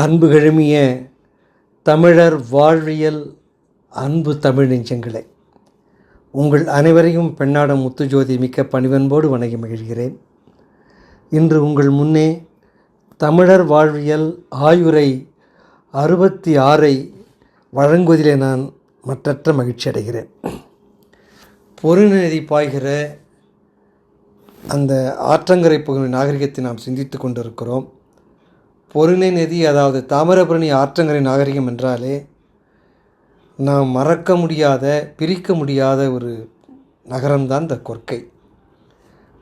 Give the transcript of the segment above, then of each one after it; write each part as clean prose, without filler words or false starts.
அன்பு கழுமிய தமிழர் வாழ்வியல் அன்பு தமிழ் நெஞ்சங்களே, உங்கள் அனைவரையும் பெண்ணாடம் முத்துஜோதி மிக்க பணிவன்போடு வணங்கி மகிழ்கிறேன். இன்று உங்கள் முன்னே தமிழர் வாழ்வியல் ஆயுரை 66 வழங்குவதிலே நான் மற்றற்ற மகிழ்ச்சி அடைகிறேன். பொருநதி பாய்கிற அந்த ஆற்றங்கரை பகுதி நாகரிகத்தை நாம் சிந்தித்து கொண்டிருக்கிறோம். பொருணை நதி, அதாவது தாமிரபரணி ஆற்றங்கரை நாகரிகம் என்றாலே நாம் மறக்க முடியாத, பிரிக்க முடியாத ஒரு நகரம்தான் இந்த கொற்கை.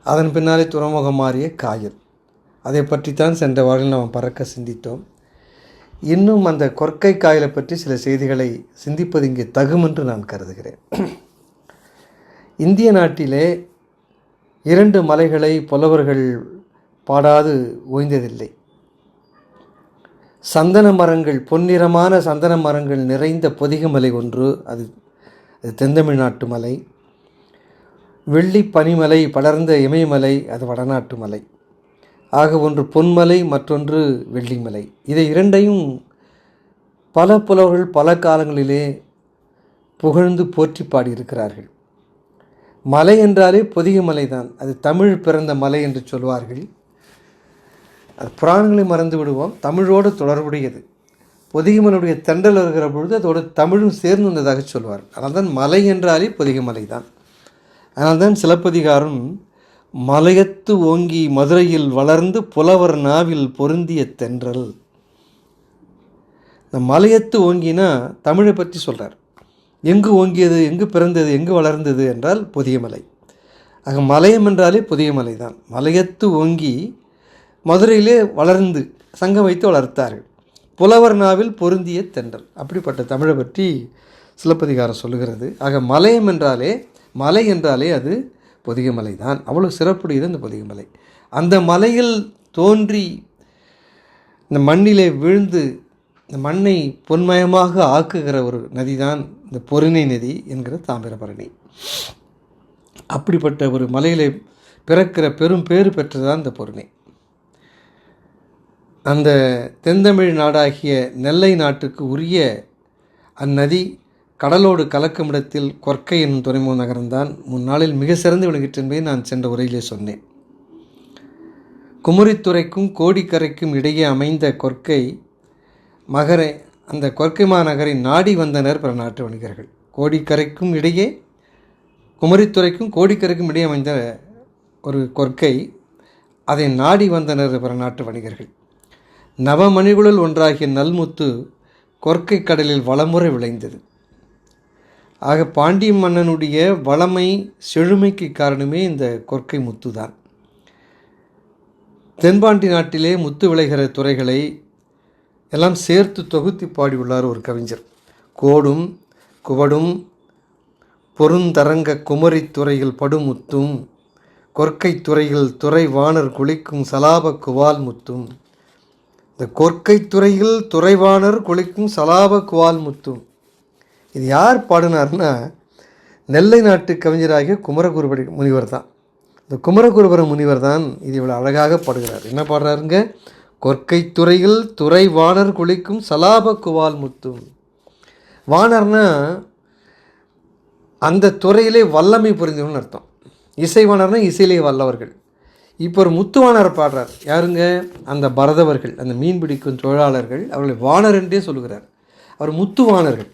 அதன் பின்னாலே துறைமுகம் மாறிய காயல். அதை பற்றித்தான் சென்ற வாரில் நாம் பறக்க சிந்தித்தோம். இன்னும் அந்த கொற்கை காயலை பற்றி சில செய்திகளை சிந்திப்பது இங்கே தகும் என்று நான் கருதுகிறேன். இந்திய நாட்டிலே 2 மலைகளை புலவர்கள் பாடாது ஓய்ந்ததில்லை. சந்தன மரங்கள், பொன்னிறமான சந்தன மரங்கள் நிறைந்த பொதிகமலை ஒன்று, அது தென்தமிழ்நாட்டு மலை. வெள்ளி பனிமலை படர்ந்த இமயமலை, அது வடநாட்டு மலை. ஆக ஒன்று பொன்மலை, மற்றொன்று வெள்ளிமலை. இதை இரண்டையும் பல புலவர்கள் பல காலங்களிலே புகழ்ந்து போற்றி பாடியிருக்கிறார்கள். மலை என்றாலே பொதிகமலை தான். அது தமிழ் பிறந்த மலை என்று சொல்வார்கள். அது புராணங்களை மறந்து விடுவோம், தமிழோடு தொடர்புடையது. பொதிகமலையுடைய தென்றல் வருகிற பொழுது அதோடு தமிழும் சேர்ந்து வந்ததாக சொல்வார். அதனால் தான் மலை என்றாலே பொதிகமலை தான். அதனால் தான் சிலப்பதிகாரம் மலையத்து ஓங்கி மதுரையில் வளர்ந்து புலவர் நாவில் பொருந்திய தென்றல். இந்த மலையத்து ஓங்கினா தமிழை பற்றி சொல்கிறார். எங்கு ஓங்கியது, எங்கு பிறந்தது, எங்கு வளர்ந்தது என்றால் பொதிகமலை. ஆக மலையம் என்றாலே பொதிகமலை தான். மலையத்து ஓங்கி மதுரையிலே வளர்ந்து சங்கம் வைத்து வளர்த்தார்கள். புலவர் நாவில் பொருந்திய தென்றல். அப்படிப்பட்ட தமிழை பற்றி சிலப்பதிகாரம் சொல்லுகிறது. ஆக மலையம் என்றாலே, மலை என்றாலே அது பொதிகமலை தான். அவ்வளோ சிறப்புடையது அந்த பொதிகமலை. அந்த மலையில் தோன்றி இந்த மண்ணிலே விழுந்து இந்த மண்ணை பொன்மயமாக ஆக்குகிற ஒரு நதி தான் இந்த பொருணை நதி என்கிற தாமிரபரணி. அப்படிப்பட்ட ஒரு மலையிலே பிறக்கிற பெரும் பேறு பெற்றதான் இந்த பொருணை. அந்த தென்தமிழ் நாடாகிய நெல்லை நாட்டுக்கு உரிய அந்நதி கடலோடு கலக்கும் இடத்தில் கொற்கை என்னும் துறைமுக நகரம்தான் முன்னாளில் மிக சிறந்து விளங்கிற்று என்பதை நான் சென்ற உரையிலே சொன்னேன். குமரித்துறைக்கும் கோடிக்கரைக்கும் இடையே அமைந்த கொற்கை மகரை, அந்த கொற்கை மாநகரை நாடி வந்தனர் பிற நாட்டு வணிகர்கள். கோடிக்கரைக்கும் இடையே, குமரித்துறைக்கும் கோடிக்கரைக்கும் இடையே அமைந்த ஒரு கொற்கை, அதை நாடி வந்தனர் பிற நாட்டு வணிகர்கள். நவமணிகளுள் ஒன்றாகிய நல்முத்து கொற்கை கடலில் வளமுறை விளைந்தது. ஆக பாண்டிய மன்னனுடைய வளமை செழுமைக்கு காரணமே இந்த கொற்கை முத்து தான். தென்பாண்டி நாட்டிலே முத்து விளைகிற துறைகளை எல்லாம் சேர்த்து தொகுத்தி பாடியுள்ளார் ஒரு கவிஞர். கோடும் குவடும் பொருந்தரங்க குமரித்துறையில் படுமுத்தும், கொற்கை துறையில் துறை வாணர் குளிக்கும் சலாப குவால் முத்தும். இந்த கொற்கை துறையில் துறைவாணர் குளிக்கும் சலாப குவால் முத்தும். இது யார் பாடினார்னா நெல்லை நாட்டு கவிஞராகிய குமரகுருபடி முனிவர் தான். இந்த குமரகுருபர முனிவர் தான் இது இவ்வளோ அழகாக பாடுகிறார். என்ன பாடுறாருங்க? கொற்கை துறையில் துறைவாணர் குளிக்கும் சலாப குவால் முத்தும். வாணர்னா அந்த துறையிலே வல்லமை புரிந்தவன்னு அர்த்தம். இசைவாணர்னா இசையிலே வல்லவர்கள். இப்போ ஒரு முத்துவாணர் பாடுறார். யாருங்க? அந்த பரதவர்கள், அந்த மீன் பிடிக்கும் தொழிலாளர்கள், அவர்களை வாணர் என்றே சொல்கிறார். அவர் முத்துவாணர்கள்,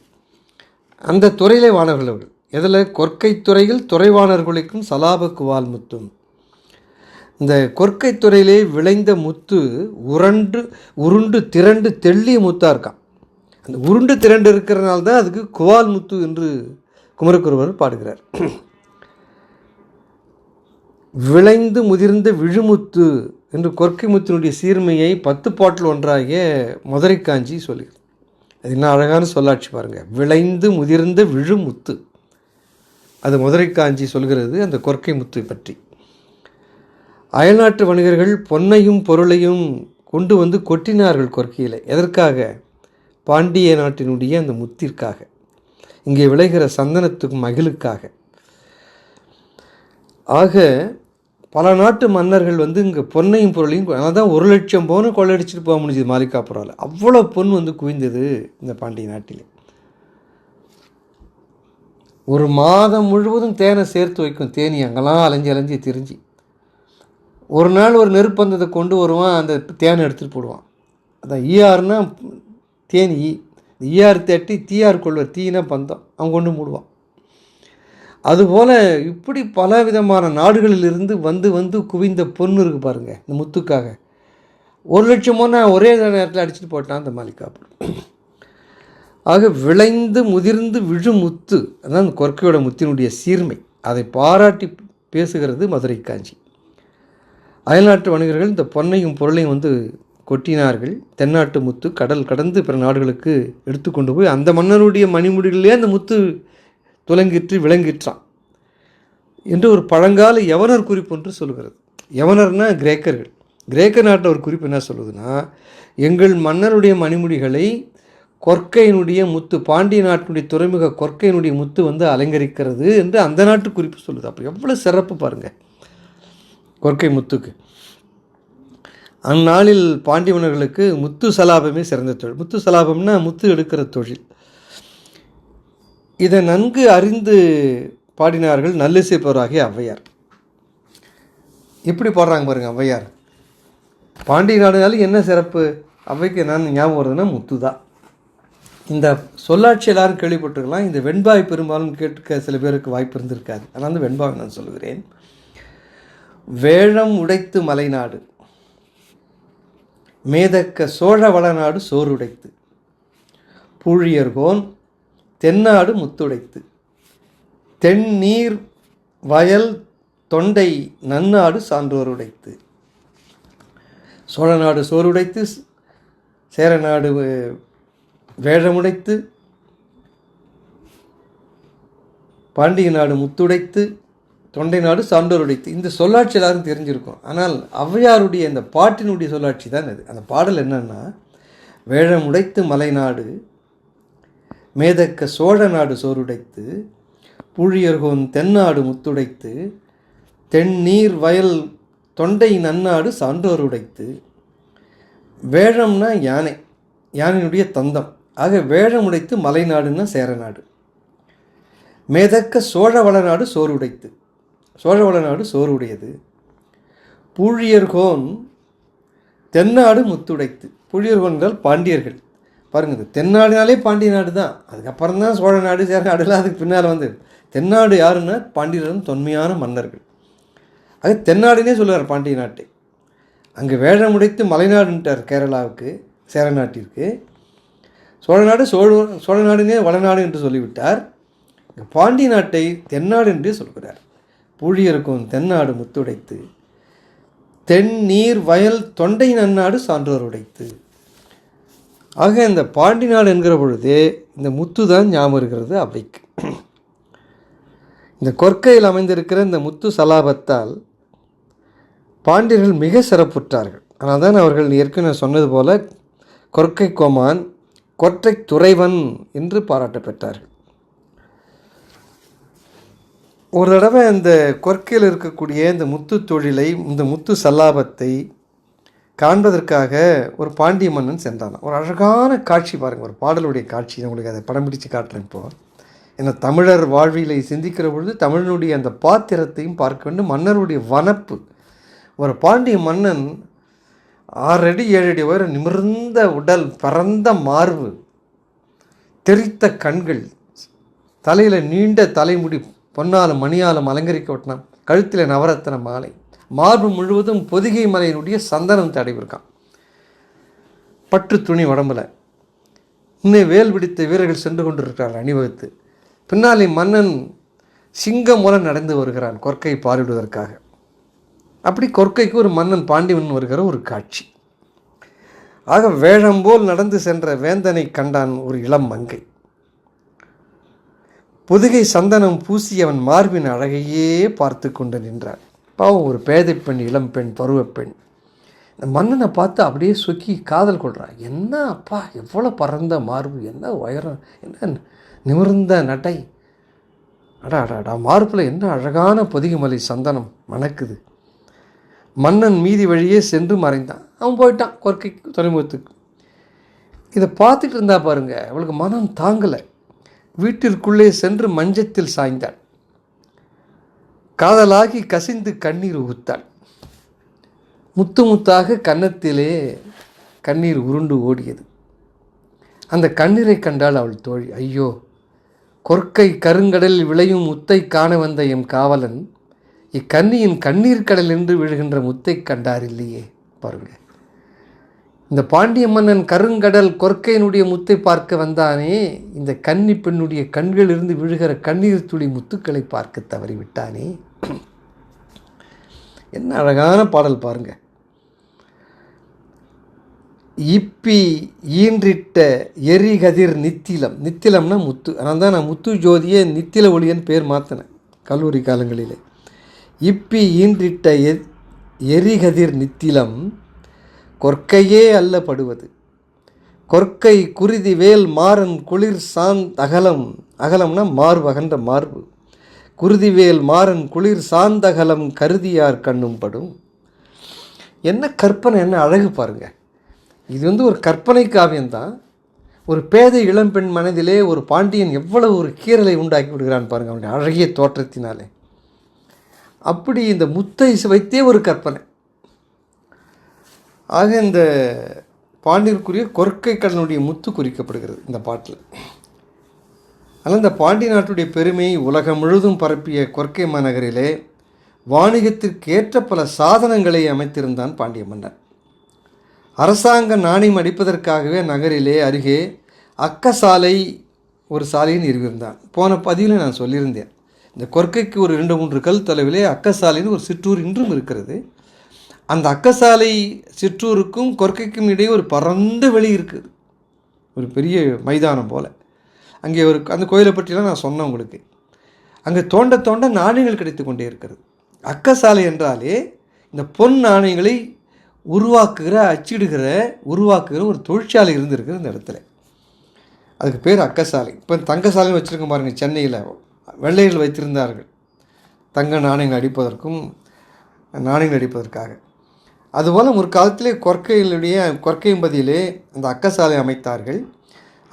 அந்த துறையிலே வாணர்கள் அவர்கள். எதில்? கொற்கை துறையில் துறைவாணர் குளிக்கும் சலாப குவால் முத்தும். இந்த கொற்கை துறையிலே விளைந்த முத்து உருண்டு திரண்டு தெள்ளிய முத்தாக இருக்கான். அந்த உருண்டு திரண்டு இருக்கிறனால தான் அதுக்கு குவால் முத்து என்று குமரகுருவர் பாடுகிறார். விளைந்து முதிர்ந்த விழுமுத்து என்று கொற்கை முத்தினுடைய சீர்மையை 10 பாட்டில் ஒன்றாகிய மதுரை காஞ்சி சொல்லுகிறது. அது என்ன அழகான சொல்லாட்சி பாருங்கள். விளைந்து முதிர்ந்த விழுமுத்து, அது மதுரை காஞ்சி சொல்கிறது அந்த கொற்கை முத்து பற்றி. அயல்நாட்டு வணிகர்கள் பொன்னையும் பொருளையும் கொண்டு வந்து கொட்டினார்கள் கொற்கையில். எதற்காக? பாண்டிய நாட்டினுடைய அந்த முத்திற்காக, இங்கே விளைகிற சந்தனத்துக்கும் மகிழுக்காக. ஆக பல நாட்டு மன்னர்கள் வந்து இங்கே பொன்னையும் பொருளையும், அதனால தான் 1,00,000 பவுன் கொள்ளையடிச்சிட்டு போக முடிஞ்சது மாலிகாபுராவில். அவ்வளோ பொன் வந்து குவிந்தது இந்த பாண்டிய நாட்டிலே. ஒரு மாதம் முழுவதும் தேனை சேர்த்து வைக்கும் தேனி, அங்கெல்லாம் அலைஞ்சி திரிஞ்சு. ஒரு நாள் ஒரு நெருப்பந்தத்தை கொண்டு வருவான், அந்த தேனை எடுத்துகிட்டு போடுவான். அதான் ஈஆர்னா தேனி, ஈஆர் தேட்டி தீயார் கொள்வர், தீனா பந்தம், அவன் கொண்டு மூடுவான். அதுபோல் இப்படி பல விதமான நாடுகளிலிருந்து வந்து குவிந்த பொண்ணு இருக்குது பாருங்கள் இந்த முத்துக்காக. 1,00,000 பொண்ணை ஒரே நேரத்தில் அடிச்சுட்டு போட்டான் அந்த மாலிகாபுரம். ஆக விளைந்து முதிர்ந்து விழும் முத்து, அதான் அந்த கொற்கையோட முத்தினுடைய சீர்மை. அதை பாராட்டி பேசுகிறது மதுரை காஞ்சி. அயல்நாட்டு வணிகர்கள் இந்த பொன்னையும் பொருளையும் வந்து கொட்டினார்கள். தென்னாட்டு முத்து கடல் கடந்து பிற நாடுகளுக்கு எடுத்துக்கொண்டு போய் அந்த மன்னருடைய மணிமுடிகளிலே அந்த முத்து துலங்கிற்று விளங்கிற்றான் என்று ஒரு பழங்கால யவனர் குறிப்பு ஒன்று சொல்கிறது. யவனர்னா கிரேக்கர்கள். கிரேக்க நாட்டில் ஒரு குறிப்பு என்ன சொல்லுதுன்னா, எங்கள் மன்னருடைய மணிமுடிகளை கொற்கையினுடைய முத்து, பாண்டிய நாட்டினுடைய துறைமுக கொற்கையினுடைய முத்து வந்து அலங்கரிக்கிறது என்று அந்த நாட்டு குறிப்பு சொல்லுது. அப்போ எவ்வளோ சிறப்பு பாருங்கள் கொற்கை முத்துக்கு. அந்நாளில் பாண்டிய மன்னர்களுக்கு முத்து சலாபமே சிறந்த தொழில். முத்து சலாபம்னா முத்து எடுக்கிற தொழில். இதை நன்கு அறிந்து பாடினார்கள் நல்லிசை போராகிய ஔவையார். எப்படி பாடுறாங்க பாருங்கள் ஔவையார். பாண்டிய நாடுனாலும் என்ன சிறப்பு, ஔவைக்கு என்னன்னு ஞாபகம் வருதுன்னா முத்து தான். இந்த சொல்லாட்சி எல்லாரும் கேள்விப்பட்டிருக்கலாம். இந்த வெண்பாய் பெரும்பாலும் கேட்க சில பேருக்கு வாய்ப்பு இருந்திருக்காது. ஆனால் அந்த வெண்பாவை நான் சொல்லுகிறேன். வேழம் உடைத்து மலைநாடு மேதக்க சோழ வளநாடு சோறுடைத்து பூழியர்கோன் தென்னாடு முத்துடைத்து தென்னீர் வயல் தொண்டை நன்னாடு சான்றோருடைத்து. சோழநாடு சோறுடைத்து, சேரநாடு வேழமுடைத்து, பாண்டிய நாடு முத்துடைத்து, தொண்டை நாடு சான்றோருடைத்து. இந்த சொல்லாட்சி எல்லாரும் தெரிஞ்சிருக்கும். ஆனால் ஔவையாருடைய இந்த பாட்டினுடைய சொல்லாட்சி தான் அது. அந்த பாடல் என்னன்னா, வேழமுடைத்து மலைநாடு மேதக்க சோழ நாடு சோறுடைத்து பூழியர்கோன் தென்னாடு முத்துடைத்து தென்னீர் வயல் தொண்டை நன்னாடு சான்றோருடைத்து. வேழம்னா யானை, யானையினுடைய தந்தம். ஆக வேழமுடைத்து மலைநாடுன்னா சேரநாடு. மேதக்க சோழ வளநாடு சோறுடைத்து, சோழ வளநாடு சோறுடையது. பூழியர்கோன் தென்னாடு முத்துடைத்து. பூழியர்கோன் என்றால் பாண்டியர்கள். பாருங்கள், தென்னாடுனாலே பாண்டிய நாடு தான். அதுக்கப்புறம் தான் சோழ நாடு சேர நாடுலாம் அதுக்கு பின்னால் வந்து. தென்னாடு யாருன்னா பாண்டியர்களும் தொன்மையான மன்னர்கள். அது தென்னாடுனே சொல்லுவார் பாண்டிய நாட்டை. அங்கே வேழமுடைத்து மலைநாடுன்ட்டார் கேரளாவுக்கு, சேர நாட்டிற்கு. சோழநாடு சோழநாடுனே வளநாடு என்று சொல்லிவிட்டார். பாண்டிய நாட்டை தென்னாடு என்றே சொல்கிறார். பூழியர்கோன் தென்னாடு முத்துடைத்து தென்னீர் வயல் தொண்டை நன்னாடு சான்றோர் உடைத்து. ஆக இந்த பாண்டி நாடு என்கிற பொழுதே இந்த முத்து தான் ஞாபகம் இருக்கிறது அவைக்கு. இந்த கொற்கையில் அமைந்திருக்கிற இந்த முத்து சலாபத்தால் பாண்டியர்கள் மிக சிறப்புற்றார்கள். ஆனால் தான் அவர்கள் ஏற்கனவே சொன்னது போல கொற்கை கோமான், கொற்றை துறைவன் என்று பாராட்ட பெற்றார்கள். ஒரு தடவை இந்த கொற்கையில் இருக்கக்கூடிய இந்த முத்து தொழிலை, இந்த முத்து சல்லாபத்தை காண்பதற்காக ஒரு பாண்டிய மன்னன் சென்றான். ஒரு அழகான காட்சி பாருங்கள், ஒரு பாடலுடைய காட்சி. உங்களுக்கு அதை படம் பிடிச்சு காட்டுறேன் இப்போது. ஏன்னா தமிழர் வாழ்வியலை சிந்திக்கிற பொழுது தமிழனுடைய அந்த பாத்திரத்தையும் பார்க்க வேண்டும். மன்னருடைய வனப்பு. ஒரு பாண்டிய மன்னன் 6 அடி 7 அடி உயரம், நிமிர்ந்த உடல், பரந்த மார்பு, தெரித்த கண்கள், தலையில் நீண்ட தலைமுடி, பொன்னாலும் மணியாலும் அலங்கரிக்கப்பட்டான், கழுத்தில் நவரத்தன மாலை, மார்பு முழுவதும் பொதிகை மலையினுடைய சந்தனம் தடவிருக்கான், பட்டு துணி உடம்புல. இன்னும் வேல் பிடித்த வீரர்கள் சென்று கொண்டிருக்கிறார்கள் அணிவகுத்து. பின்னாலே மன்னன் சிங்கம் மூலம் நடந்து வருகிறான் கொற்கை பாரிடுவதற்காக. அப்படி கொற்கைக்கு ஒரு மன்னன் பாண்டியன் வருகிற ஒரு காட்சி. ஆக வேழம்போல் நடந்து சென்ற வேந்தனை கண்டான் ஒரு இளம் மங்கை. பொதிகை சந்தனம் பூசியவன் மார்பின் அழகையே பார்த்து கொண்டு நின்றான். பாவம், ஒரு பேதை பெண், இளம் பெண், பருவப்பெண். இந்த மன்னனை பார்த்து அப்படியே சொக்கி காதல் கொள்கிறான். என்ன அப்பா, எவ்வளோ பறந்த மார்பு, என்ன உயரம், என்ன நிமிர்ந்த நடை, அடா மார்பில் என்ன அழகான பொதிகை மலை சந்தனம் மணக்குது. மன்னன் மீதி வழியே சென்று மறைந்தான். அவன் போயிட்டான் கொற்கை துறைமுகத்துக்கு. இதை பார்த்துட்டு இருந்தா பாருங்க, அவளுக்கு மனம் தாங்கலை. வீட்டிற்குள்ளே சென்று மஞ்சத்தில் சாய்ந்தாள். காதலாகி கசிந்து கண்ணீர் உகுத்தாள். முத்து முத்தாக கன்னத்திலே கண்ணீர் உருண்டு ஓடியது. அந்த கண்ணீரை கண்டால் அவள் தோழி, ஐயோ, கொற்கை கருங்கடலில் விளையும் முத்தை காண வந்த எம் காவலன் இக்கன்னியின் கண்ணீர் கடல் என்று விழுகின்ற முத்தை கண்டார் இல்லையே. பாருங்க, இந்த பாண்டிய மன்னன் கருங்கடல் கொற்கையினுடைய முத்தை பார்க்க வந்தானே, இந்த கன்னி பெண்ணுடைய கண்களிலிருந்து விழுகிற கண்ணீர் துளி முத்துக்களை பார்க்க தவறிவிட்டானே. என்ன அழகான பாடல் பாருங்க. இப்பி ஈன்றிட்ட எரிகதிர் நித்திலம். நித்திலம்னா முத்து. அதனால தான் நான் முத்து ஜோதியை நித்தில ஒளியன் பேர் மாற்றினேன் கல்லூரி காலங்களிலே. இப்பி ஈன்றிட்ட எரிகதிர் நித்திலம் கொற்கையே அல்ல படுவது. கொற்கை குருதி வேல் மாறன் குளிர் சாந்தகலம். அகலம்னா மார்பு, அகன்ற மார்பு. குருதிவேல் மாறன் குளிர் சாந்தகலம் கருதியார் கண்ணும் படும். என்ன கற்பனை, என்ன அழகு பாருங்க. இது ஒரு கற்பனை காவியம்தான். ஒரு பேதை இளம்பெண் மனதிலே ஒரு பாண்டியன் எவ்வளவு ஒரு கீறலை உண்டாக்கி விடுகிறான் பாருங்கள் அவனுடைய அழகிய தோற்றத்தினாலே. அப்படி இந்த முத்தை வைத்தே ஒரு கற்பனை. ஆக இந்த பாண்டியருக்குரிய கொற்கை கடனுடைய முத்து குறிக்கப்படுகிறது இந்த பாட்டில். ஆனால் இந்த பாண்டிய நாட்டுடைய பெருமையை உலகம் முழுதும் பரப்பிய கொற்கை மாநகரிலே வாணிகத்திற்கு ஏற்ற பல சாதனங்களை அமைத்திருந்தான் பாண்டிய மன்னன். அரசாங்க நாணயம் அடிப்பதற்காகவே நகரிலே அருகே அக்கசாலை ஒரு சாலையை நிறுவியிருந்தான். போன பதிவில் நான் சொல்லியிருந்தேன், இந்த கொற்கைக்கு ஒரு 2-3 கல் தொலைவிலே அக்கசாலைன்னு ஒரு சிற்றூர் இன்றும் இருக்கிறது. அந்த அக்கசாலை சிற்றூருக்கும் கொற்கைக்கும் இடையே ஒரு பரந்த வெளி இருக்குது, ஒரு பெரிய மைதானம் போல். அங்கே அந்த கோயிலை பற்றிலாம் நான் சொன்னேன் உங்களுக்கு. அங்கே தோண்ட தோண்ட நாணயங்கள் கிடைத்து கொண்டே இருக்கிறது. அக்கசாலை என்றாலே இந்த பொன் நாணயங்களை உருவாக்குகிற ஒரு தொழிற்சாலை இருந்திருக்குது இந்த இடத்துல. அதுக்கு பேர் அக்கசாலை. இப்போ தங்கசாலைன்னு வச்சுருக்க பாருங்கள், சென்னையில் வெள்ளையர்கள் வைத்திருந்தார்கள் தங்க நாணயங்கள் அடிப்பதற்காக. அதுபோல் ஒரு காலத்திலே கொற்கையம்பதியிலே அந்த அக்கசாலை அமைத்தார்கள்.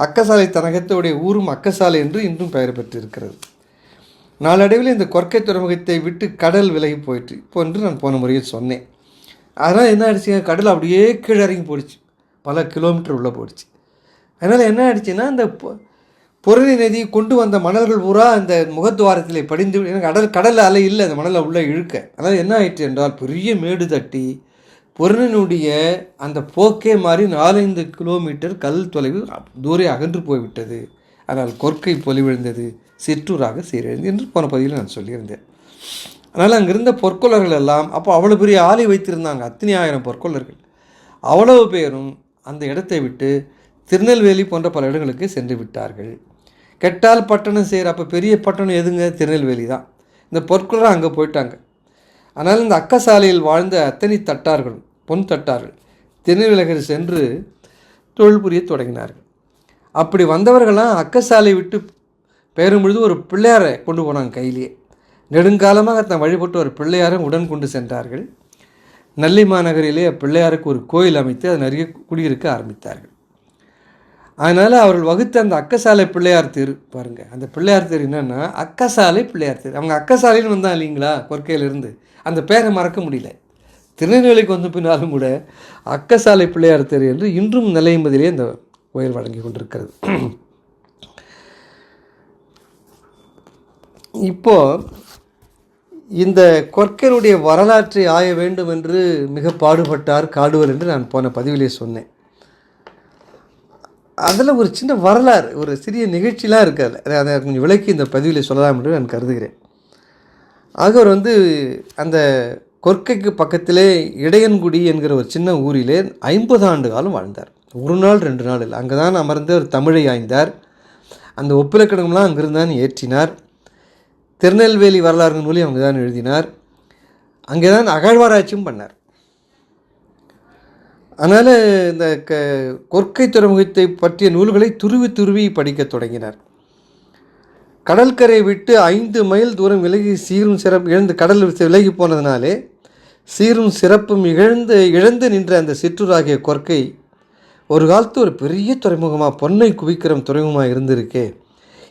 அக்கசாலை தனகத்தோடைய ஊரும் அக்கசாலை என்று இன்றும் பெயர் பெற்றிருக்கிறது. நாளடைவில் இந்த கொற்கை துறைமுகத்தை விட்டு கடல் விலகி போயிட்டு இப்போ என்று நான் போன முறையில் சொன்னேன். அதனால் என்ன ஆயிடுச்சுங்க, கடல் அப்படியே கீழே இறங்கி போயிடுச்சு, பல கிலோமீட்டர் உள்ளே போயிடுச்சு. அதனால் என்ன ஆயிடுச்சுன்னா, இந்த பொருணை நதி கொண்டு வந்த மணல்கள் பூரா அந்த முகத்துவாரத்தில் படிந்து எனக்கு கடல் அலை இல்லை, அந்த மணலை உள்ளே இழுக்க. அதனால் என்ன ஆயிடுச்சு என்றால் பெரிய மேடு தட்டி பொருணினுடைய அந்த போக்கே மாறி 4-5 கிலோமீட்டர் கல் தொலைவு தூரே அகன்று போய்விட்டது. அதனால் கொற்கை பொலிவிழுந்தது, சிற்றூராக சீரழிந்தது என்று போன பதிவில் நான் சொல்லியிருந்தேன். அதனால் அங்கிருந்த பொற்கொள்ளர்கள் எல்லாம் அப்போ அவ்வளோ பெரிய ஆலை வைத்திருந்தாங்க, அத்தனை 1000 பொற்கொள்ளர்கள். அவ்வளவு பேரும் அந்த இடத்தை விட்டு திருநெல்வேலி போன்ற பல இடங்களுக்கு சென்று விட்டார்கள். கெட்டால் பட்டணம் சேர், அப்போ பெரிய பட்டணம் எதுங்க, திருநெல்வேலி தான். இந்த பொற்கொள்ளர் அங்கே போயிட்டாங்க. ஆனால் இந்த அக்கசாலையில் வாழ்ந்த அத்தனை தட்டார்களும் பொன் தட்டார்கள் திருநெல்வேலி சென்று தொழில் புரிய தொடங்கினார்கள். அப்படி வந்தவர்களாம் அக்கசாலை விட்டு பெயரும் பொழுது ஒரு பிள்ளையாரை கொண்டு போனாங்க கையிலேயே. நெடுங்காலமாக தன் வழிபட்டு ஒரு பிள்ளையாரை உடன் கொண்டு சென்றார்கள். நெல்லை மாநகரிலே பிள்ளையாருக்கு ஒரு கோயில் அமைத்து அது நிறைய குடியிருக்க ஆரம்பித்தார்கள். அதனால் அவர்கள் வகுத்த அந்த அக்கசாலை பிள்ளையார் தெரு பாருங்கள், அந்த பிள்ளையார் தெரு என்னென்னா அக்கசாலை பிள்ளையார் தெரு. அவங்க அக்கசாலைன்னு வந்தால் இல்லைங்களா கொற்கையிலிருந்து, அந்த பேரை மறக்க முடியல. திருநெல்வேலிக்கு வந்த பின்னாலும் கூட அக்கசாலை பிள்ளையார் தெரு என்று இன்றும் நிலையம்பதிலே இந்த கோயில் வழங்கி கொண்டிருக்கிறது. இப்போது இந்த கொற்கையினுடைய வரலாற்றை ஆய வேண்டும் என்று மிக பாடுபட்டார் காடுவர் என்று நான் போன பதிவிலே சொன்னேன். அதில் ஒரு சின்ன வரலாறு, ஒரு சிறிய நிகழ்ச்சிலாம் இருக்காது, அதை கொஞ்சம் விளக்கி இந்த பதிவில் சொல்லலாம் என்று நான் கருதுகிறேன். ஆக அவர் அந்த கொற்கைக்கு பக்கத்திலே இடையன்குடி என்கிற ஒரு சின்ன ஊரிலே 50 ஆண்டு காலம் வாழ்ந்தார். 1 நாள் 2 நாள் இல்லை, அங்கே தான் அமர்ந்து ஒரு தமிழை ஆய்ந்தார். அந்த ஒப்பிலக்கணம்லாம் அங்கிருந்து தான் ஏற்றினார். திருநெல்வேலி வரலாறு நூலை அவங்க தான் எழுதினார். அங்கே தான் அகழ்வாராய்ச்சியும் பண்ணார். அதனால் இந்த கொற்கை துறைமுகத்தை பற்றிய நூல்களை துருவி படிக்க தொடங்கினார். கடற்கரை விட்டு 5 மைல் தூரம் விலகி சீரும் சிறப்பு இழந்து கடல் விலகி போனதுனாலே சீரும் சிறப்பும் இழந்து நின்ற அந்த சிற்றூராகிய கொர்க்கை ஒரு காலத்து ஒரு பெரிய துறைமுகமாக, பொன்னை குவிக்கிற துறைமுகமாக இருந்திருக்கே,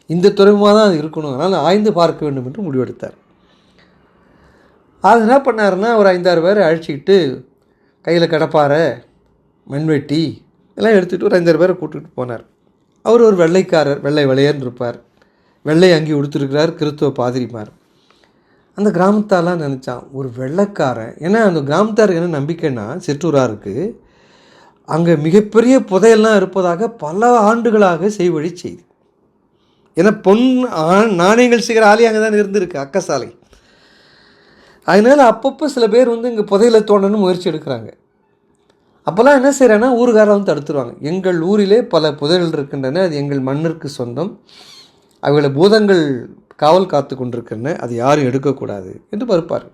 இந்த துறைமுகமாக தான் அது இருக்கணும், அதனால் ஆய்ந்து பார்க்க வேண்டும் என்று முடிவெடுத்தார். அது என்ன பண்ணாருன்னா, ஒரு 5-6 பேரை அழைச்சிக்கிட்டு கையில் கடப்பாரை, மண்வெட்டி எல்லாம் எடுத்துகிட்டு ஒரு 5-6 பேரை கூப்பிட்டுட்டு போனார். அவர் ஒரு வெள்ளைக்காரர், வெள்ளை வெள்ளையர்னு இருப்பார், வெள்ளை அங்கி உடுத்துருக்கிறார், கிறிஸ்துவ பாதிரிமார். அந்த கிராமத்தாலாம் நினச்சான், ஒரு வெள்ளைக்காரன், ஏன்னா அந்த கிராமத்தாருக்கு என்ன நம்பிக்கைன்னா, சிற்றூராருக்கு அங்கே மிகப்பெரிய புதையெல்லாம் இருப்பதாக பல ஆண்டுகளாக செய்வழி செய்தி. ஏன்னா நாணயங்கள் செய்கிற ஆலயம் அங்கே தான் இருந்திருக்கு, அக்கசாலை. அதனால் அப்பப்போ சில பேர் இங்கே புதையலை தோண்டணும்னு முயற்சி எடுக்கிறாங்க. அப்போல்லாம் என்ன செய்கிறாங்கன்னா, ஊருக்காரர் தடுத்துருவாங்க. எங்கள் ஊரிலே பல புதையல்கள் இருக்கின்றன, அது எங்கள் மண்ணிற்கு சொந்தம், அவைகளை பூதங்கள் காவல் காத்து கொண்டிருக்கின்றன, அது யாரும் எடுக்கக்கூடாது என்று மறுப்பார்.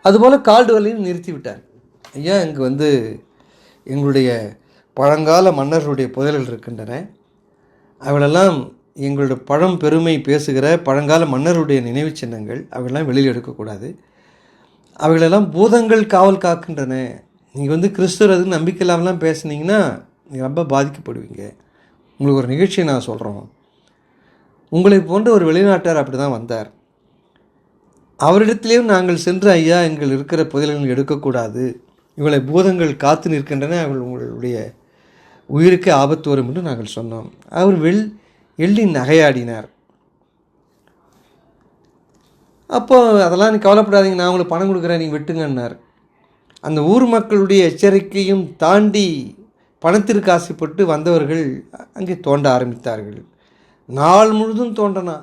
அதுபோல் கால்டுவெல்லையும் நிறுத்தி விட்டார். ஐயா, இங்கே எங்களுடைய பழங்கால மன்னர்களுடைய புதையல்கள் இருக்கின்றன, அவைகளெல்லாம் எங்களுடைய பெருமை பேசுகிற பழங்கால மன்னருடைய நினைவு சின்னங்கள், அவைகளெல்லாம் வெளியில் எடுக்கக்கூடாது, அவைகளெல்லாம் பூதங்கள் காவல் காக்கின்றன. நீங்கள் கிறிஸ்துவர் அது நம்பிக்கை இல்லாமலாம் பேசுனீங்கன்னா நீங்கள் ரொம்ப பாதிக்கப்படுவீங்க. உங்களுக்கு ஒரு நிகழ்ச்சியை நான் சொல்கிறோம். உங்களை போன்ற ஒரு வெளிநாட்டார் அப்படி தான் வந்தார். அவரிடத்திலேயும் நாங்கள் சென்று, ஐயா, எங்கள் இருக்கிற புதையல்கள் எடுக்கக்கூடாது, இவளை பூதங்கள் காத்து நிற்கின்றன, அவள் உங்களுடைய உயிருக்கு ஆபத்து வரும் என்று நாங்கள் சொன்னோம். அவர் எள்ளி நகையாடினார். அப்போ அதெல்லாம் நீ கவலைப்படாதீங்க, நான் உங்களுக்கு பணம் கொடுக்குறேன், நீங்கள் வெட்டுங்கன்னார். அந்த ஊர் மக்களுடைய எச்சரிக்கையும் தாண்டி பணத்திற்கு ஆசைப்பட்டு வந்தவர்கள் அங்கே தோண்ட ஆரம்பித்தார்கள். நாள் முழுதும் தோண்டனா.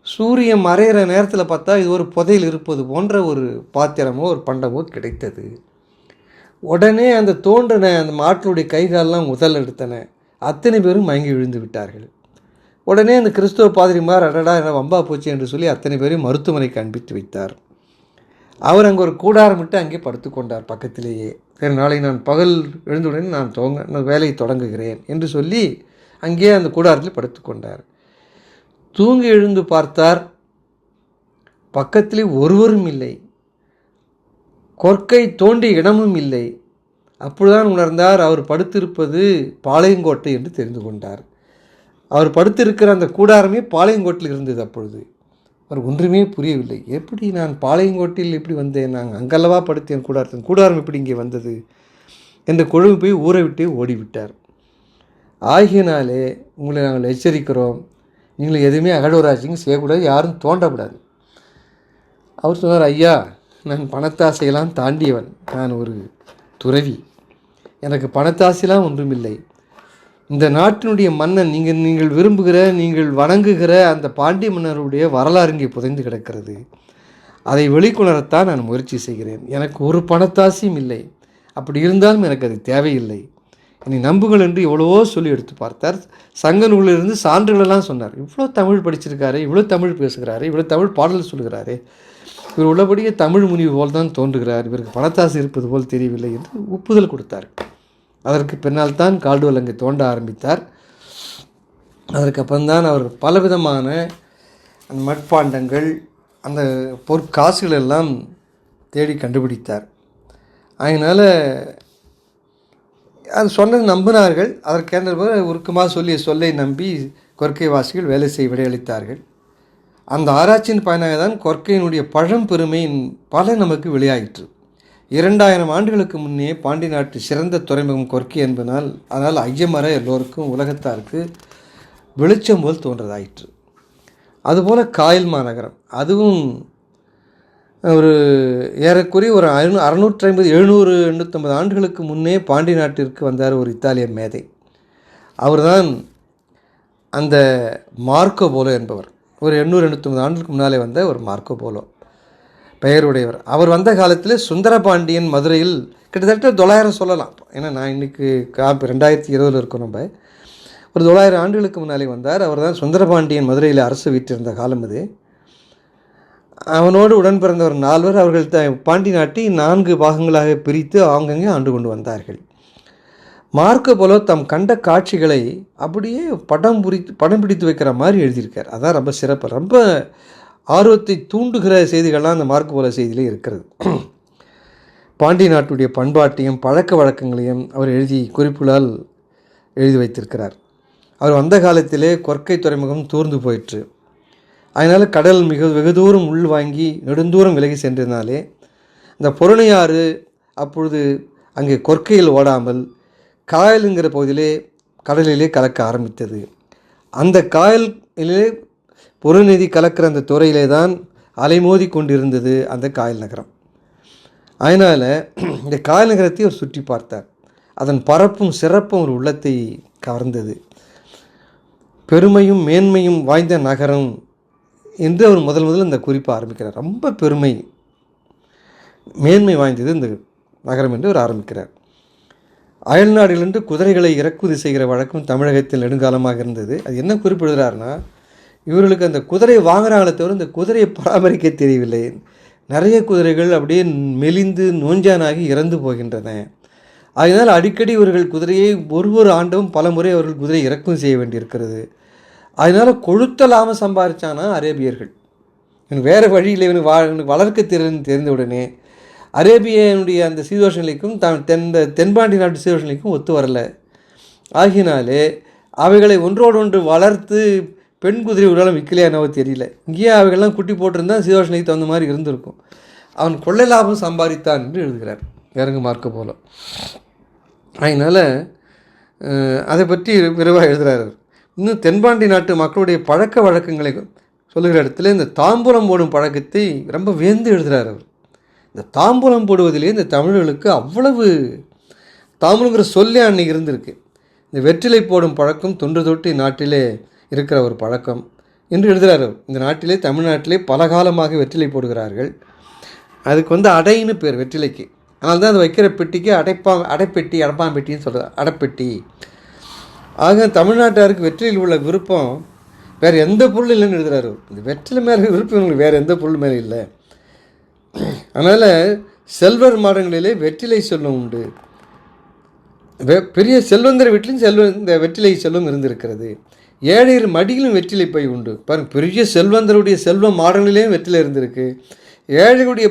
சூரியன் மறைகிற நேரத்தில் பார்த்தா இது ஒரு புதையல் இருப்பது போன்ற ஒரு பாத்திரமோ ஒரு பண்டமோ கிடைத்தது. உடனே அந்த தோண்டின அந்த மாட்டினுடைய கைகாலெலாம் முதல் எடுத்தன. அத்தனை பேரும் மயங்கி விழுந்து விட்டார்கள். உடனே அந்த கிறிஸ்துவ பாதிரிமார், அடடா என்ன வம்பா போச்சு என்று சொல்லி அத்தனை பேரையும் மருத்துவமனைக்கு அனுப்பித்து வைத்தார். அவர் அங்கே ஒரு கூடாரம் விட்டு அங்கே படுத்து கொண்டார் பக்கத்திலேயே. சரி, நாளை நான் பகல் எழுந்துடன் நான் வேலையை தொடங்குகிறேன் என்று சொல்லி அங்கேயே அந்த கூடாரத்தில் படுத்து கொண்டார். தூங்கி எழுந்து பார்த்தார், பக்கத்திலே ஒருவரும் இல்லை, கொற்கை தோண்டிய இடமும் இல்லை. அப்பொழுதுதான் உணர்ந்தார், அவர் படுத்திருப்பது பாளையங்கோட்டை என்று தெரிந்து கொண்டார். அவர் படுத்திருக்கிற அந்த கூடாரமே பாளையங்கோட்டில் இருந்தது. அப்பொழுது அவர் ஒன்றுமே புரியவில்லை. எப்படி நான் பாளையங்கோட்டில் எப்படி வந்தேன், நான் அங்கல்லவா படுத்தேன், கூடாரம் எப்படி இங்கே வந்தது என்ற கொழும்பு போய் ஊரை விட்டே ஓடிவிட்டார். ஆகியனாலே உங்களை நாங்கள் எச்சரிக்கிறோம், நீங்கள் எதுவுமே அகடோராட்சிங்க செய்யக்கூடாது, யாரும் தோண்டக்கூடாது. அவர் சொன்னார், ஐயா, நான் பணத்தாசையெல்லாம் தாண்டியவன், நான் ஒரு துறவி, எனக்கு பணத்தாசையெல்லாம் ஒன்றுமில்லை. இந்த நாட்டினுடைய மன்னன், நீங்கள் விரும்புகிற, நீங்கள் வணங்குகிற அந்த பாண்டிய மன்னருடைய வரலாறு இங்கே புதைந்து கிடக்கிறது. அதை வெளிக்கொணரத்தான் நான் முயற்சி செய்கிறேன். எனக்கு ஒரு பணத்தாசையும் இல்லை. அப்படி இருந்தாலும் எனக்கு அது தேவையில்லை. என்னை நம்புங்கள் என்று எவ்வளவோ சொல்லி எடுத்து பார்த்தார். சங்க நூலிலிருந்து சான்றுகளெல்லாம் சொன்னார். இவ்வளோ தமிழ் படிச்சிருக்காரு, இவ்வளோ தமிழ் பேசுகிறாரு, இவ்வளோ தமிழ் பாடல் சொல்கிறாரு, இவர் உள்ளபடியே தமிழ் முனிவு போல் தான் தோன்றுகிறார், இவருக்கு பணத்தாசை இருப்பது போல் தெரியவில்லை என்று ஒப்புதல் கொடுத்தார். அதற்கு பின்னால் தான் கால்டுவெல் அங்கே தோண்ட ஆரம்பித்தார். அதற்கப்புறம்தான் அவர் பலவிதமான அந்த மட்பாண்டங்கள், அந்த பொற்காசுகள் எல்லாம் தேடி கண்டுபிடித்தார். அதனால் அது சொன்னது நம்பினார்கள். அதற்கேற்ற உருக்கமாக சொல்லிய சொல்லை நம்பி கொற்கை வாசிகள் வேலை செய்ய விடையளித்தார்கள். அந்த ஆராய்ச்சியின் பயனாக தான் கொற்கையினுடைய பழம்பெருமையின் பல நமக்கு வெளியாயிற்று. 2000 ஆண்டுகளுக்கு முன்னே பாண்டி நாட்டு சிறந்த துறைமுகம் கொர்க்கை என்பதனால், அதனால் ஐயமர எல்லோருக்கும் உலகத்தாருக்கு வெளிச்சம் போல் தோன்றதாயிற்று. அதுபோல் காயல் மாநகரம், அதுவும் ஒரு ஏறக்குறைய ஒரு 650-750 ஆண்டுகளுக்கு முன்னே பாண்டி நாட்டிற்கு வந்தார் ஒரு இத்தாலிய மேதை. அவர்தான் அந்த மார்க்கோ போலோ என்பவர். ஒரு 850 ஆண்டுகளுக்கு முன்னாலே வந்த ஒரு மார்க்கோ போலோ பெயருடையவர். அவர் வந்த காலத்தில் சுந்தரபாண்டியன் மதுரையில் கிட்டத்தட்ட 900 சொல்லலாம். ஏன்னா நான் இன்றைக்கி 2020 இருக்கோம். நம்ம ஒரு 900 ஆண்டுகளுக்கு முன்னாலே வந்தார். அவர் தான் சுந்தரபாண்டியன் மதுரையில் அரசு வீற்றிருந்த காலம் அது. அவனோடு உடன் பிறந்தவர் 4 அவர்கள் பாண்டி நாட்டை 4 பாகங்களாக பிரித்து ஆங்கங்கே ஆண்டு கொண்டு வந்தார்கள். மார்க்கோ போலோ தம் கண்ட காட்சிகளை அப்படியே படம் பிடித்து வைக்கிற மாதிரி எழுதியிருக்கார். அதான் ரொம்ப சிறப்பு. ரொம்ப ஆர்வத்தை தூண்டுகிற செய்திகள்லாம் அந்த மார்க்கோ போலோ செய்தியிலே இருக்கிறது. பாண்டிய நாட்டுடைய பண்பாட்டையும் பழக்க வழக்கங்களையும் அவர் குறிப்புகளால் எழுதி வைத்திருக்கிறார். அவர் வந்த காலத்திலே கொர்க்கை துறைமுகம் தூர்ந்து போயிற்று. அதனால் கடல் வெகு தூரம் வாங்கி நெடுந்தூரம் விலகி சென்றதினாலே இந்த பொருணையாறு அப்பொழுது அங்கே கொர்க்கையில் ஓடாமல் காயலுங்கிற பகுதியிலே கடலிலே கலக்க ஆரம்பித்தது. அந்த காயலிலே பொருநதி கலக்கிற அந்த துறையிலே தான் அலைமோதி கொண்டிருந்தது அந்த காயல் நகரம். அதனால் இந்த காயல் நகரத்தை அவர் சுற்றி பார்த்தார். அதன் பரப்பும் சிறப்பும் ஒரு உள்ளத்தை கவர்ந்தது. பெருமையும் மேன்மையும் வாய்ந்த நகரம் என்று அவர் முதல் இந்த குறிப்பை ஆரம்பிக்கிறார். ரொம்ப பெருமை மேன்மை வாய்ந்தது இந்த நகரம் என்று அவர் ஆரம்பிக்கிறார். அயல்நாடுகளிலிருந்து குதிரைகளை இறக்குமதி செய்கிற வழக்கம் தமிழகத்தில் நெடுங்காலமாக இருந்தது. அது என்ன குறிப்பிடுகிறார்னா, இவர்களுக்கு அந்த குதிரை வாங்குறாங்களே தவிர இந்த குதிரையை பராமரிக்க தெரியவில்லை. நிறைய குதிரைகள் அப்படியே மெலிந்து நோஞ்சானாகி இறந்து போகின்றன. அதனால் அடிக்கடி இவர்கள் குதிரையை ஒரு ஆண்டும் பல முறை அவர்கள் குதிரை இறக்குமதி செய்ய வேண்டியிருக்கிறது. அதனால் கொழுத்த லாபம் சம்பாதிச்சானா அரேபியர்கள். இவனுக்கு வேறு வழியில் இவனுக்கு வளர்க்க தெரிந்த உடனே அரேபியனுடைய அந்த சீதோஷ நிலைக்கும் தென்பாண்டி நாட்டு சீதோஷ நிலைக்கும் ஒத்து வரலை. ஆகினாலே அவைகளை ஒன்றோடொன்று வளர்த்து பெண் குதிரை ஒரு விற்கலையா என்னவோ தெரியல. இங்கேயே அவைகள்லாம் குட்டி போட்டிருந்தால் சீதோஷ நிலைக்கு தகுந்த மாதிரி இருந்திருக்கும். அவன் கொள்ளை லாபம் சம்பாதித்தான் என்று எழுதுகிறார் இறங்கு மார்க்கோ போலோ. அதனால் அதை பற்றி விரைவாக எழுதுகிறார். இன்னும் தென்பாண்டி நாட்டு மக்களுடைய பழக்க வழக்கங்களை சொல்லுகிற இடத்துல இந்த தாம்பூலம் போடும் பழக்கத்தை ரொம்ப வியந்து எழுதுகிறார் அவர். இந்த தாம்பூலம் போடுவதிலே இந்த தமிழர்களுக்கு அவ்வளவு தாம்பூலங்கிற சொல்லே அன்னைக்கு இருந்திருக்கு. இந்த வெற்றிலை போடும் பழக்கம் தொன்று தொட்டு நாட்டிலே இருக்கிற ஒரு பழக்கம் என்று எழுதுகிறார் அவர். இந்த நாட்டிலே தமிழ்நாட்டிலே பல காலமாக வெற்றிலை போடுகிறார்கள். அதுக்கு அடைன்னு பேர் வெற்றிலைக்கு. அதனால தான் அது வைக்கிற பெட்டிக்கு அடைப்பெட்டி அடப்பாம்பெட்டின்னு சொல்கிறார், அடைப்பெட்டி. ஆக தமிழ்நாட்டாருக்கு வெற்றிலையில் உள்ள விருப்பம் வேறு எந்த பொருள் இல்லைன்னு எழுதுகிறாரு. இந்த வெற்றிலை மேலே விருப்பம் இவங்களுக்கு வேறு எந்த பொருள் மேலே இல்லை. அதனால் செல்வர் மாடங்களிலே வெற்றிலை செல்வம் உண்டு. பெரிய செல்வந்தர் வீட்டிலும் இந்த வெற்றிலை செல்வம் இருந்திருக்கிறது. ஏழையர் மடியிலும் வெற்றிலை பை உண்டு. பாருங்கள், பெரிய செல்வந்தருடைய செல்வ மாடங்களிலேயும் வெற்றிலை இருந்திருக்கு, ஏழைகளுடைய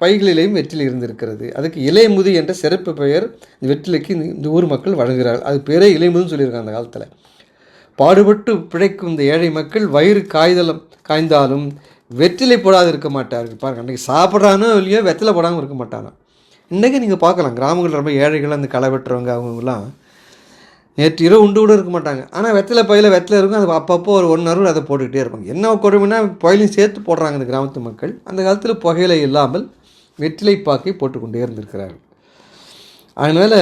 பைகளிலேயும் வெற்றிலை இருந்திருக்கிறது. அதுக்கு இலைமுது என்ற சிறப்பு பெயர் இந்த வெற்றிலைக்கு இந்த ஊர் மக்கள் வழங்குகிறார்கள். அது பேரே இலைமுதுன்னு சொல்லியிருக்காங்க அந்த காலத்தில். பாடுபட்டு பிழைக்கும் இந்த ஏழை மக்கள் வயிறு காய்ந்தாலும் வெற்றிலை போடாது இருக்க மாட்டார்கள். பாருங்கள், அன்றைக்கி சாப்பிட்றானோ இல்லையோ வெற்றிலை போடாமல் இருக்க மாட்டாங்க. இன்றைக்கி நீங்கள் பார்க்கலாம், கிராமங்கள் ரொம்ப ஏழைகள் அந்த களை வெட்டுறவங்க அவங்கெல்லாம் நேற்று இரவு உண்டு கூட இருக்க மாட்டாங்க. ஆனால் வெற்றிலை பையில் வெற்றிலை இருக்கும். அது அப்பப்போ ஒரு 1 hour அதை போட்டுக்கிட்டே இருப்பாங்க. என்ன கொடுமைன்னா புகையிலையும் சேர்த்து போடுறாங்க இந்த கிராமத்து மக்கள். அந்த காலத்தில் புகையிலை இல்லாமல் வெற்றிலை பாக்கை போட்டுக்கொண்டே இருந்திருக்கிறார்கள். அதனால்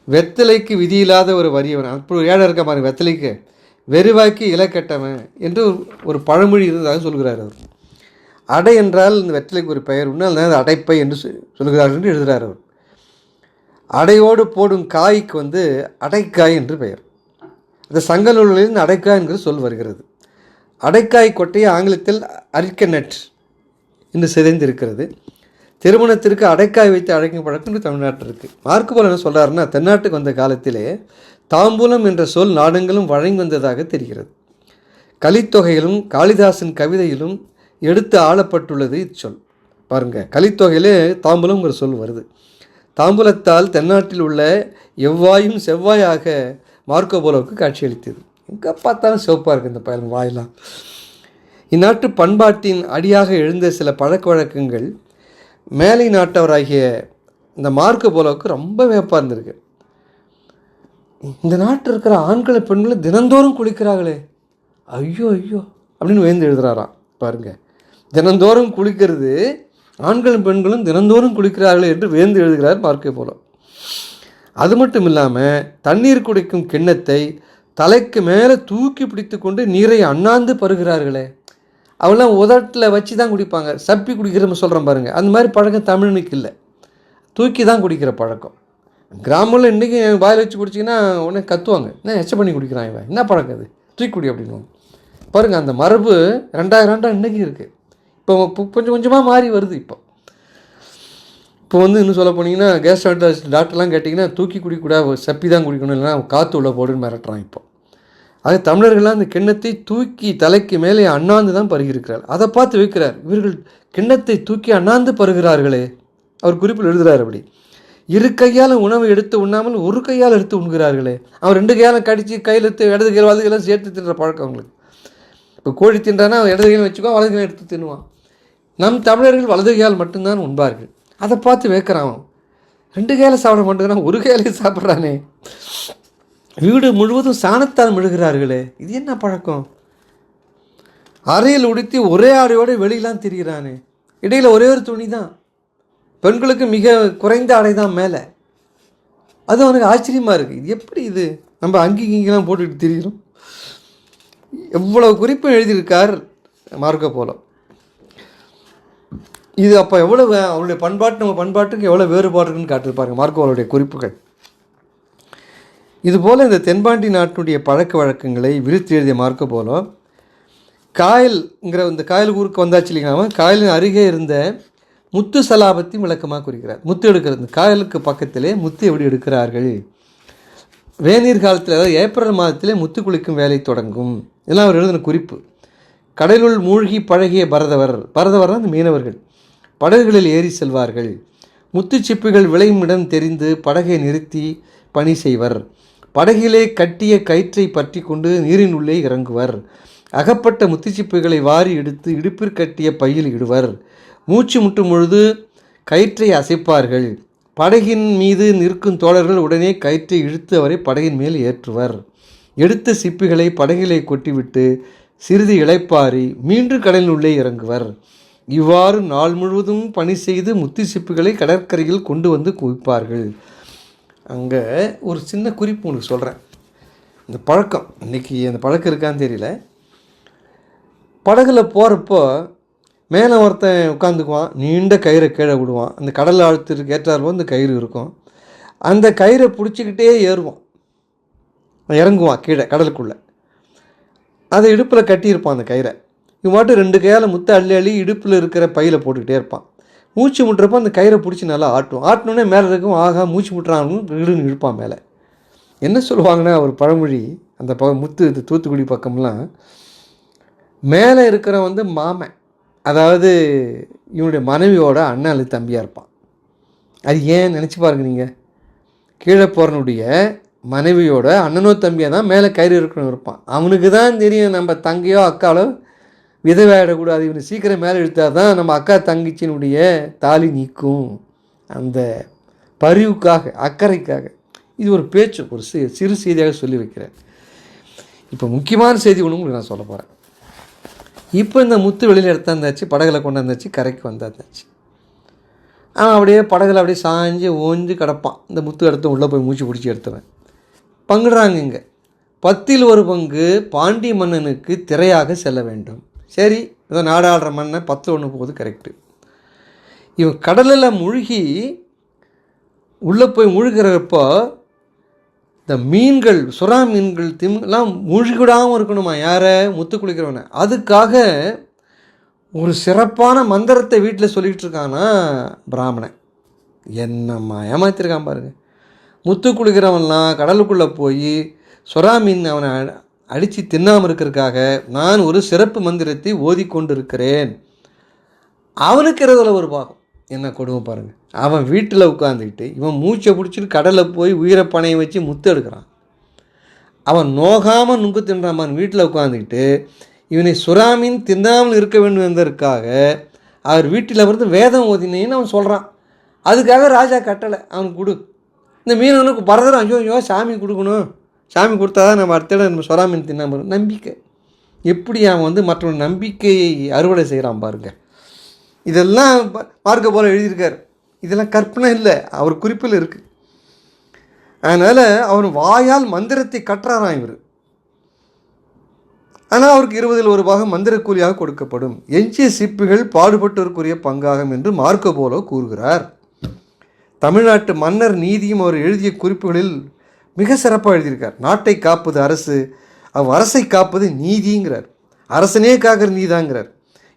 வெற்றிலைக்கு விதியில்லாத ஒரு வரியவன் அப்படி ஒரு ஏழை இருக்க மாதிரி வெற்றிலைக்கு வெறுவாக்கி இலக்கட்டவன் என்று ஒரு பழமொழி இருந்ததாக சொல்கிறார் அவர். அடை என்றால் இந்த வெற்றிலைக்கு ஒரு பெயர் உண்டு, அதனால் அடைப்பை என்று சொல்கிறார்கள் என்று எழுதுகிறார் அவர். அடையோடு போடும் காய்க்கு அடைக்காய் என்று பெயர். இந்த சங்க நூல்களில் அடைக்காய் என்கிற சொல் வருகிறது. அடைக்காய் கொட்டையை ஆங்கிலத்தில் அரிக்கனட் என்று சிதைந்திருக்கிறது. திருமணத்திற்கு அடைக்காய் வைத்து அழைக்கும் பழக்கம் தமிழ்நாட்டில் இருக்குது. மார்க்கோ போலோ என்ன சொல்கிறாருன்னா, தென்னாட்டுக்கு வந்த காலத்திலே தாம்பூலம் என்ற சொல் நாடெங்கிலும் வழங்கி வந்ததாக தெரிகிறது. கலித்தொகையிலும் காளிதாசன் கவிதையிலும் எடுத்து ஆளப்பட்டுள்ளது இச்சொல். பாருங்கள், கலித்தொகையிலே தாம்பூலம்ங்கிற சொல் வருது. தாம்பூலத்தால் தென்னாட்டில் உள்ள எவ்வாயும் செவ்வாயாக மார்க்கோ போலோவுக்கு காட்சியளித்தது. எங்கே பார்த்தாலும் சிவப்பாக இருக்குது இந்த பயன் வாயெல்லாம். இந்நாட்டு பண்பாட்டின் அடியாக எழுந்த சில பழக்க வழக்கங்கள் மேலை நாட்டவராகிய இந்த மார்க்கோ போலோவுக்கு ரொம்ப வியப்பாக இருந்திருக்கு. இந்த நாட்டில் இருக்கிற ஆண்கள் பெண்களை தினந்தோறும் குளிக்கிறாங்களே, ஐயோ ஐயோ அப்படின்னு வேந்து எழுதுகிறாராம். பாருங்கள், தினந்தோறும் குளிக்கிறது, ஆண்களும் பெண்களும் தினந்தோறும் குளிக்கிறார்களே என்று வேந்து எழுதுகிறார் மார்க்கோ போலோ. அது மட்டும் இல்லாமல் தண்ணீர் குடிக்கும் கிண்ணத்தை தலைக்கு மேலே தூக்கி பிடித்து கொண்டு நீரை அண்ணாந்து பருகிறார்களே, அவெல்லாம் உதட்டில் வச்சு தான் குடிப்பாங்க. சப்பி குடிக்கிறோம் சொல்கிறோம் பாருங்கள், அந்த மாதிரி பழக்கம் தமிழனுக்கு இல்லை. தூக்கி தான் குடிக்கிற பழக்கம். கிராமங்களில் இன்றைக்கி வாயில் வச்சு குடிச்சிங்கன்னா உடனே கத்துவாங்க, என்ன எச்ச பண்ணி குடிக்கிறான் இவன், என்ன பழக்கம் அது, தூக்கி குடி அப்படின்வாங்க. பாருங்கள், அந்த மரபு 2000 ஆண்டாக இன்றைக்கி இருக்குது. இப்போ கொஞ்சம் கொஞ்சமாக மாறி வருது. இப்போ இன்னும் சொல்ல போனீங்கன்னா கேஸ் டாக்டர்லாம் கேட்டிங்கன்னா தூக்கி குடிக்கூடாது, சப்பி தான் குடிக்கணும், இல்லைனா காற்று உள்ள போடுன்னு மிரட்டுறான். இப்போ அது தமிழர்கள்லாம் அந்த கிண்ணத்தை தூக்கி தலைக்கு மேலே அண்ணாந்து தான் பருகியிருக்கிறார். அதை பார்த்து வைக்கிறார், இவர்கள் கிண்ணத்தை தூக்கி அண்ணாந்து பருகிறார்களே. அவர் குறிப்பில் எழுதுகிறார் அப்படி. இரு கையால் உணவை எடுத்து உண்ணாமல் ஒரு கையால் எடுத்து உண்கிறார்களே. அவன் 2 கையால் கடித்து கையில் எடுத்து இடது கையில் வலது கையெல்லாம் சேர்த்து தின்ற பழக்கம் அவங்களுக்கு. இப்போ கோழி தின்றானா அவன் இடது கையில் வச்சுக்கோ, வலது கையில் எடுத்து தின்னுவான். நம் தமிழர்கள் வலது கையால் மட்டும்தான் உண்பார்கள். அதை பார்த்து வைக்கிறான். 2 கையால் சாப்பிட மாட்டேங்கிறான், ஒரு கையாலே சாப்பிட்றானே. வீடு முழுவதும் சாணத்தால் மெழுகிறார்களே, இது என்ன பழக்கம்? அறையில் உடுத்தி ஒரே ஆடையோடு வெளியெல்லாம் திரிகிறானே, இடையில் ஒரே ஒரு துணி தான், பெண்களுக்கு மிக குறைந்த ஆடை தான் மேலே. அது அவனுக்கு ஆச்சரியமாக இருக்குது. இது எப்படி இது நம்ம இங்கெல்லாம் போட்டுக்கிட்டு திரிகிறோம்? எவ்வளோ குறிப்பு எழுதியிருக்கார் மார்க்கோ போலோ. இது அப்போ எவ்வளோ அவருடைய பண்பாட்டு நம்ம பண்பாட்டுக்கு எவ்வளோ வேறுபாடு இருக்குன்னு காட்டிருப்பாருங்க மார்க்கோ போலோடைய குறிப்புகள். இதுபோல் இந்த தென்பாண்டி நாட்டினுடைய பழக்க வழக்கங்களை விரித்து எழுதிய மார்க்கோ போலோ காயல்ங்கிற இந்த காயல் ஊருக்கு வந்தாச்சு இல்லைங்களா, காயலின் அருகே இருந்த முத்து சலாபத்தையும் விளக்கமாக குறிக்கிறார். முத்து எடுக்கிறது, காயலுக்கு பக்கத்திலே முத்து எப்படி எடுக்கிறார்கள், வேநீர் காலத்தில் அதாவது ஏப்ரல் மாதத்திலே முத்து குளிக்கும் வேலை தொடங்கும், இதெல்லாம் அவர் எழுதின குறிப்பு. கடலுள் மூழ்கி பழகிய பரதவர்னா அந்த மீனவர்கள் படகுகளில் ஏறி செல்வார்கள். முத்துச்சிப்பிகள் விளையும் இடம் தெரிந்து படகை நிறுத்தி பணி செய்வர். படகிலே கட்டிய கயிற்றை பற்றி கொண்டு நீரின் உள்ளே இறங்குவர். அகப்பட்ட முத்துச்சிப்புகளை வாரி எடுத்து இடுப்பிற் கட்டிய பையில் இடுவர். மூச்சு முட்டும் பொழுது கயிற்றை அசைப்பார்கள். படகின் மீது நிற்கும் தோழர்கள் உடனே கயிற்றை இழுத்து அவரை படகின் மேல் ஏற்றுவர். எடுத்த சிப்பிகளை படகிலே கொட்டிவிட்டு சிறிது இளைப்பாரி மீண்டும் கடலின் உள்ளே இறங்குவர். இவ்வாறு நாள் முழுவதும் பணி செய்து முத்து சிப்புகளை கடற்கரையில் கொண்டு வந்து குவிப்பார்கள். அங்கே ஒரு சின்ன குறிப்பு உங்களுக்கு சொல்கிறேன். இந்த பழக்கம் இன்றைக்கி அந்த பழக்கம் இருக்கான்னு தெரியல. படகுல போகிறப்போ மேலே ஒருத்தன் உட்காந்துக்குவான், நீண்ட கயிறை கீழே விடுவான். அந்த கடல் ஆழத்திற்கு ஏற்றாற்போல் இந்த கயிறு இருக்கும். அந்த கயிறை பிடிச்சிக்கிட்டே ஏறுவான், இறங்குவான் கீழே கடலுக்குள்ளே. அதை இடுப்பில் கட்டியிருப்பான் அந்த கயிறை. இவன் மட்டும் 2 கையால் முத்தை அள்ளி இடுப்பில் இருக்கிற பையில் போட்டுக்கிட்டே இருப்பான். மூச்சு முட்டுறப்போ அந்த கயிறை பிடிச்சி நல்லா ஆட்டினோடனே மேலே இருக்கும், ஆகா மூச்சு முட்டுறான்னு இடுன்னு இழுப்பான் மேலே. என்ன சொல்லுவாங்கன்னா ஒரு பழமொழி, அந்த முத்து இது தூத்துக்குடி பக்கம்லாம் மேலே இருக்கிற மாமன், அதாவது இவனுடைய மனைவியோட அண்ணன் அல்லது தம்பியாக இருப்பான். அது ஏன் நினச்சி பாருங்க நீங்கள், கீழே போகிறனுடைய மனைவியோட அண்ணனோ தம்பியாக தான் மேலே கயிறு இருக்கணும் இருப்பான். அவனுக்கு தான் தெரியும் நம்ம தங்கையோ அக்காலோ விதவையாடக்கூடாது, இவனை சீக்கிரம் மேலே இழுத்தால் தான் நம்ம அக்கா தங்கச்சியினுடைய தாலி நீக்கும். அந்த பரிவுக்காக அக்கறைக்காக இது ஒரு பேச்சு, ஒரு சிறு செய்தியாக சொல்லி வைக்கிறேன். இப்போ முக்கியமான செய்தி ஒன்று உங்களுக்கு நான் சொல்ல போகிறேன். இப்போ இந்த முத்து வெளியில் எடுத்தாந்தாச்சு, படகுல கொண்டாந்தாச்சு, கரைக்கு வந்தாச்சு. அவன் அப்படியே படகுல அப்படியே சாஞ்சு ஓஞ்சு கிடப்பான். இந்த முத்து எடுத்து உள்ளே போய் மூச்சு பிடிச்சி எடுத்துவேன். பங்குறாங்க இங்கே 10ல் 1 பங்கு பாண்டிய மன்னனுக்கு திரையாக செல்ல வேண்டும். சரி, இதை நாடாளுற மண்ணை 10ல் 1 போகுது, கரெக்டு. இவன் கடலில் மூழ்கி உள்ளே போய் மூழ்கிறப்போ இந்த மீன்கள், சுறா மீன்கள், எல்லாம் மூழ்கிவிடாமல் இருக்கணுமா, யாரை, முத்து குளிக்கிறவனை. அதுக்காக ஒரு சிறப்பான மந்திரத்தை வீட்டில் சொல்லிகிட்டு இருக்கானா பிராமணன். என்னம்மா ஏமாத்திருக்கான் பாருங்க. முத்து குளிக்கிறவன்லாம் கடலுக்குள்ளே போய் சுறா மீன் அவனை அடித்து தின்னாமல் இருக்கிறதுக்காக நான் ஒரு சிறப்பு மந்திரத்தை ஓதிக்கொண்டு இருக்கிறேன். அவனுக்கு இருக்கிறதுல ஒரு பாகம். என்ன கொடுமை பாருங்கள். அவன் வீட்டில் உட்காந்துக்கிட்டு இவன் மூச்சை பிடிச்சிட்டு கடலில் போய் உயிரை பணையை வச்சு முத்து எடுக்கிறான். அவன் நோகாமல் நுங்கு தின்றான். வீட்டில் உட்காந்துக்கிட்டு இவனை சுறாமீன் தின்னாமல் இருக்க வேண்டும் என்பதற்காக அவர் வீட்டில் வந்து வேதம் ஓதினேன்னு அவன் சொல்கிறான். அதுக்காக ராஜா கட்டளை அவனுக்கு கொடு, இந்த மீனவனுக்கு பரதரம் 5 சாமி கொடுக்கணும், சாமி கொடுத்தா தான் நம்ம அடுத்த நம்ம சுறா மீன் தின்னாமல் நம்பிக்கை. எப்படி அவன் மற்றவன் நம்பிக்கையை அறுவடை செய்கிறான் பாருங்க. இதெல்லாம் மார்க்கோ போலோ எழுதியிருக்கார். இதெல்லாம் கற்பனை இல்லை, அவர் குறிப்பில் இருக்குது. அதனால் அவன் வாயால் மந்திரத்தை கற்றாராம் இவர். ஆனால் அவருக்கு 20ல் 1 பாகம் மந்திர கூலியாக கொடுக்கப்படும். எஞ்சிய சிப்புகள் பாடுபட்டோருக்குரிய பங்காகும் என்று மார்க்கோ போலோ கூறுகிறார். தமிழ்நாட்டு மன்னர் நீதியும் அவர் எழுதிய குறிப்புகளில் மிக சிறப்பாக எழுதியிருக்கார். நாட்டை காப்பது அரசு, அரசை காப்பது நீதிங்கிறார். அரசனே காக்கிற நீதாங்கிறார்.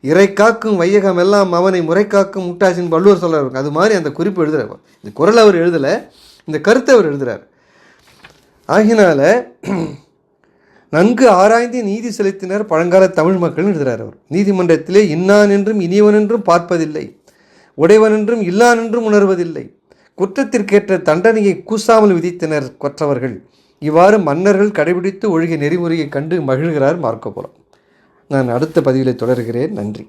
இறை காக்கும் வையகம் எல்லாம் அவனை முறை காக்கும் முட்டாசின் வள்ளுவர் சொல்கிறார். அது மாதிரி அந்த குறிப்பு எழுதுகிறார். இந்த குறள் அவர் எழுதலை, இந்த கருத்தை அவர் எழுதுகிறார். ஆகினால நன்கு ஆராய்ந்து நீதி செலுத்தினர் பழங்கால தமிழ் மக்கள் எழுதுகிறார் அவர். நீதிமன்றத்திலே இன்னான் என்றும் இனியவன் என்றும் பார்ப்பதில்லை, உடையவன் என்றும் இல்லான் என்றும் உணர்வதில்லை, குற்றத்திற்கேற்ற தண்டனையை கூசாமல் விதித்தனர் கொற்றவர்கள். இவ்வாறு மன்னர்கள் கடைபிடித்து ஒழுகிய நெறிமுறையை கண்டு மகிழ்கிறார் மார்க்கோ போலோ. நான் அடுத்த பதிவிலே தொடர்கிறேன். நன்றி.